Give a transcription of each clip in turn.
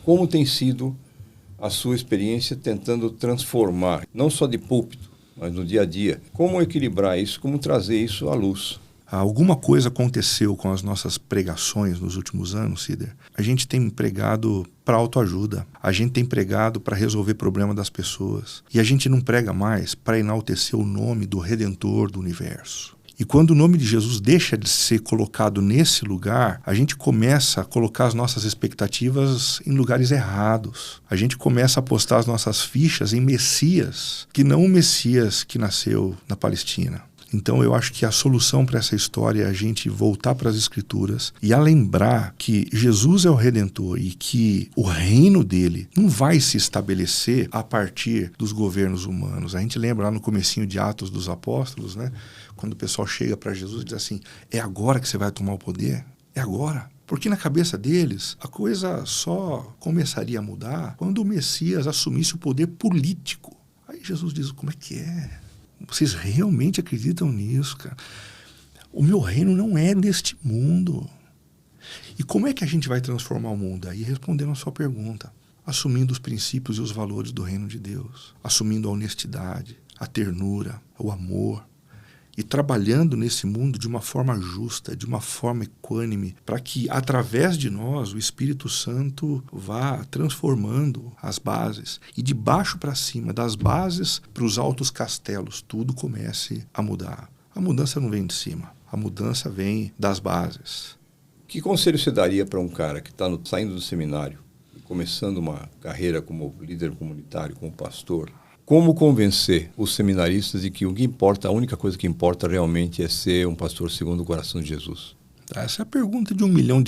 Como tem sido a sua experiência tentando transformar, não só de púlpito, mas no dia a dia? Como equilibrar isso, como trazer isso à luz? Alguma coisa aconteceu com as nossas pregações nos últimos anos, Cider. A gente tem pregado para autoajuda, a gente tem pregado para resolver problema das pessoas. E a gente não prega mais para enaltecer o nome do Redentor do universo. E quando o nome de Jesus deixa de ser colocado nesse lugar, a gente começa a colocar as nossas expectativas em lugares errados. A gente começa a postar as nossas fichas em Messias, que não o Messias que nasceu na Palestina. Então eu acho que a solução para essa história é a gente voltar para as Escrituras e a lembrar que Jesus é o Redentor e que o reino dele não vai se estabelecer a partir dos governos humanos. A gente lembra lá no comecinho de Atos dos Apóstolos, né? Quando o pessoal chega para Jesus e diz assim, é agora que você vai tomar o poder? É agora? Porque na cabeça deles, a coisa só começaria a mudar quando o Messias assumisse o poder político. Aí Jesus diz, como é que é? Vocês realmente acreditam nisso, cara? O meu reino não é deste mundo. E como é que a gente vai transformar o mundo? Aí respondendo a sua pergunta, assumindo os princípios e os valores do reino de Deus, assumindo a honestidade, a ternura, o amor, e trabalhando nesse mundo de uma forma justa, de uma forma equânime, para que, através de nós, o Espírito Santo vá transformando as bases. E de baixo para cima, das bases para os altos castelos, tudo comece a mudar. A mudança não vem de cima, a mudança vem das bases. Que conselho você daria para um cara que está saindo do seminário, começando uma carreira como líder comunitário, como pastor? Como convencer os seminaristas de que o que importa, a única coisa que importa realmente é ser um pastor segundo o coração de Jesus? Essa é a pergunta de $1 milhão,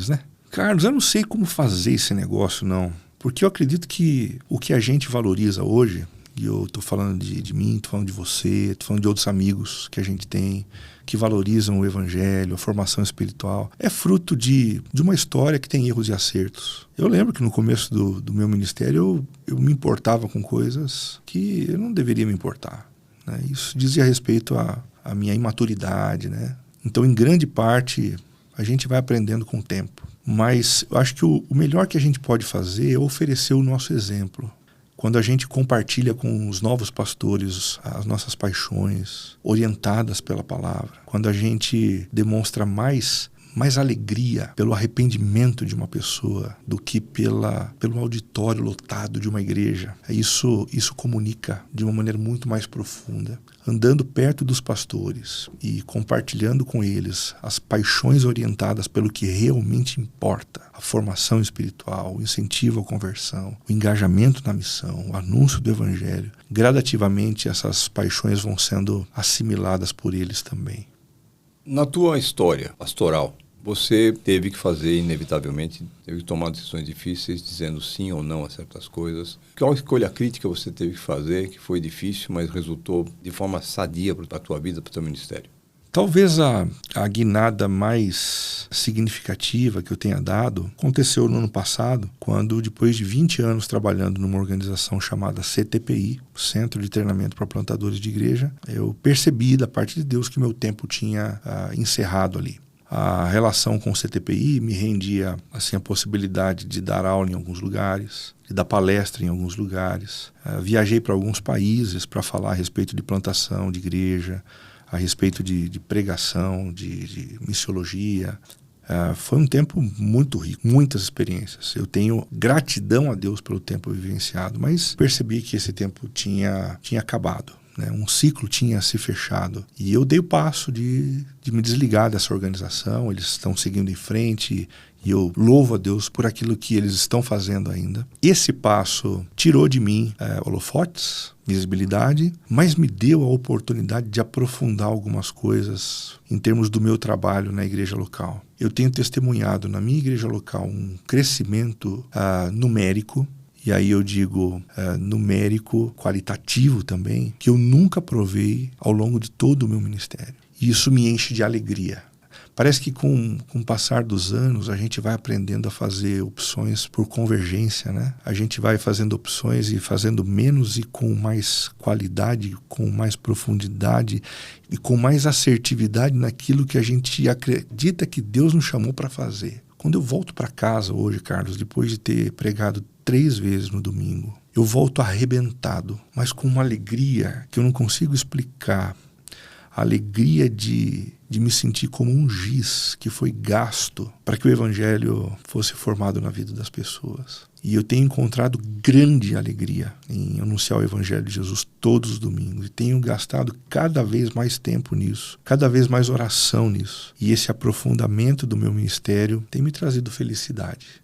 né? Carlos, eu não sei como fazer esse negócio, não. Porque eu acredito que o que a gente valoriza hoje, e eu estou falando de mim, estou falando de você, estou falando de outros amigos que a gente tem, que valorizam o evangelho, a formação espiritual, é fruto de uma história que tem erros e acertos. Eu lembro que no começo do meu ministério eu me importava com coisas que eu não deveria me importar, né? Isso dizia respeito à minha imaturidade, né? Então, em grande parte, a gente vai aprendendo com o tempo. Mas eu acho que o melhor que a gente pode fazer é oferecer o nosso exemplo. Quando a gente compartilha com os novos pastores as nossas paixões, orientadas pela palavra, quando a gente demonstra mais alegria pelo arrependimento de uma pessoa do que pelo auditório lotado de uma igreja, isso comunica de uma maneira muito mais profunda. Andando perto dos pastores e compartilhando com eles as paixões orientadas pelo que realmente importa, a formação espiritual, o incentivo à conversão, o engajamento na missão, o anúncio do evangelho, gradativamente essas paixões vão sendo assimiladas por eles também. Na tua história pastoral, você teve que fazer, inevitavelmente, teve que tomar decisões difíceis, dizendo sim ou não a certas coisas. Qual escolha crítica você teve que fazer, que foi difícil, mas resultou de forma sadia para a tua vida, para o teu ministério? Talvez a guinada mais significativa que eu tenha dado aconteceu no ano passado, quando, depois de 20 anos trabalhando numa organização chamada CTPI, Centro de Treinamento para Plantadores de Igreja, eu percebi da parte de Deus que meu tempo tinha encerrado ali. A relação com o CTPI me rendia assim, a possibilidade de dar aula em alguns lugares, de dar palestra em alguns lugares. Viajei para alguns países para falar a respeito de plantação de igreja, a respeito de pregação, de missiologia. Foi um tempo muito rico, muitas experiências. Eu tenho gratidão a Deus pelo tempo vivenciado, mas percebi que esse tempo tinha acabado. Um ciclo tinha se fechado e eu dei o passo de me desligar dessa organização. Eles estão seguindo em frente e eu louvo a Deus por aquilo que eles estão fazendo ainda. Esse passo tirou de mim holofotes, visibilidade, mas me deu a oportunidade de aprofundar algumas coisas em termos do meu trabalho na igreja local. Eu tenho testemunhado na minha igreja local um crescimento numérico. E aí eu digo numérico, qualitativo também, que eu nunca provei ao longo de todo o meu ministério. E isso me enche de alegria, Parece que com o passar dos anos a gente vai aprendendo a fazer opções por convergência, né? A gente vai fazendo opções e fazendo menos e com mais qualidade, com mais profundidade e com mais assertividade naquilo que a gente acredita que Deus nos chamou para fazer. Quando eu volto para casa hoje, Carlos, depois de ter pregado 3 vezes no domingo, eu volto arrebentado, mas com uma alegria que eu não consigo explicar. A alegria de me sentir como um giz que foi gasto para que o evangelho fosse formado na vida das pessoas. E eu tenho encontrado grande alegria em anunciar o evangelho de Jesus todos os domingos. E tenho gastado cada vez mais tempo nisso, cada vez mais oração nisso. E esse aprofundamento do meu ministério tem me trazido felicidade.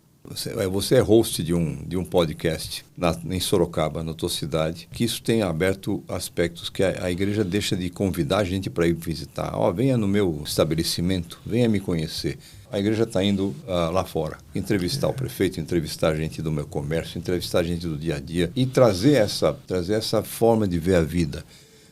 Você é host de um podcast em Sorocaba, na tua cidade, que isso tem aberto aspectos que a igreja deixa de convidar a gente para ir visitar. Venha no meu estabelecimento, venha me conhecer. A igreja está indo lá fora, entrevistar o prefeito, entrevistar a gente do meu comércio, entrevistar a gente do dia a dia e trazer essa forma de ver a vida.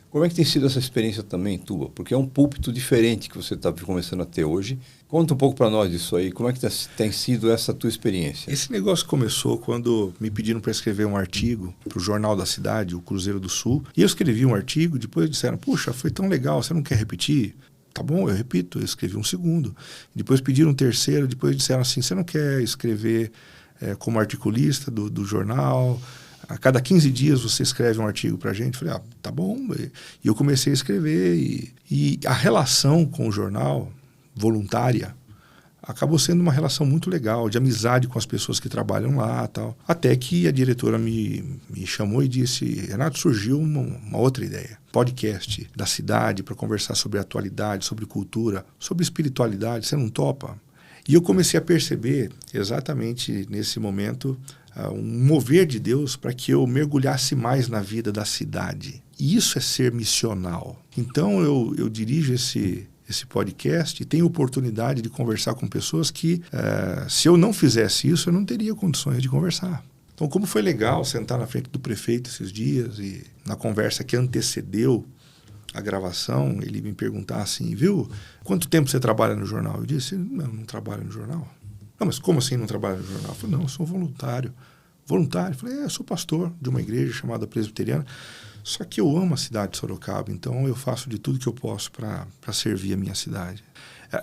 Como é que tem sido essa experiência também tua? Porque é um púlpito diferente que você está começando a ter hoje. Conta um pouco para nós disso aí. Como é que tem sido essa tua experiência? Esse negócio começou quando me pediram para escrever um artigo para o jornal da cidade, o Cruzeiro do Sul. E eu escrevi um artigo, depois disseram, puxa, foi tão legal, você não quer repetir? Tá bom, eu repito, eu escrevi um segundo. Depois pediram um terceiro, depois disseram assim, você não quer escrever como articulista do jornal? A cada 15 dias você escreve um artigo para a gente. Falei, tá bom. E eu comecei a escrever. E a relação com o jornal, voluntária, acabou sendo uma relação muito legal, de amizade com as pessoas que trabalham lá. Tal. Até que a diretora me chamou e disse, Renato, surgiu uma outra ideia. Podcast da cidade para conversar sobre atualidade, sobre cultura, sobre espiritualidade. Você não topa? E eu comecei a perceber, exatamente nesse momento, um mover de Deus para que eu mergulhasse mais na vida da cidade. E isso é ser missional. Então eu dirijo esse podcast e tenho oportunidade de conversar com pessoas que, se eu não fizesse isso, eu não teria condições de conversar. Então, como foi legal sentar na frente do prefeito esses dias e na conversa que antecedeu a gravação, ele me perguntar assim, viu, quanto tempo você trabalha no jornal? Eu disse, não trabalho no jornal. Não, mas como assim não trabalha no jornal? Eu falei, não, eu sou voluntário. Voluntário? Eu falei, eu sou pastor de uma igreja chamada Presbiteriana, só que eu amo a cidade de Sorocaba, então eu faço de tudo que eu posso para servir a minha cidade.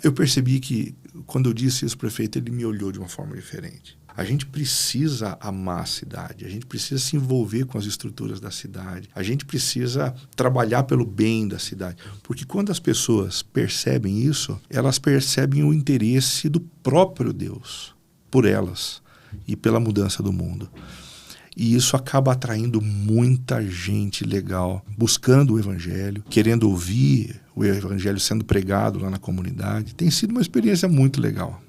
Eu percebi que, quando eu disse isso, o prefeito, ele me olhou de uma forma diferente. A gente precisa amar a cidade, a gente precisa se envolver com as estruturas da cidade, a gente precisa trabalhar pelo bem da cidade. Porque quando as pessoas percebem isso, elas percebem o interesse do próprio Deus por elas e pela mudança do mundo. E isso acaba atraindo muita gente legal, buscando o evangelho, querendo ouvir o evangelho sendo pregado lá na comunidade. Tem sido uma experiência muito legal.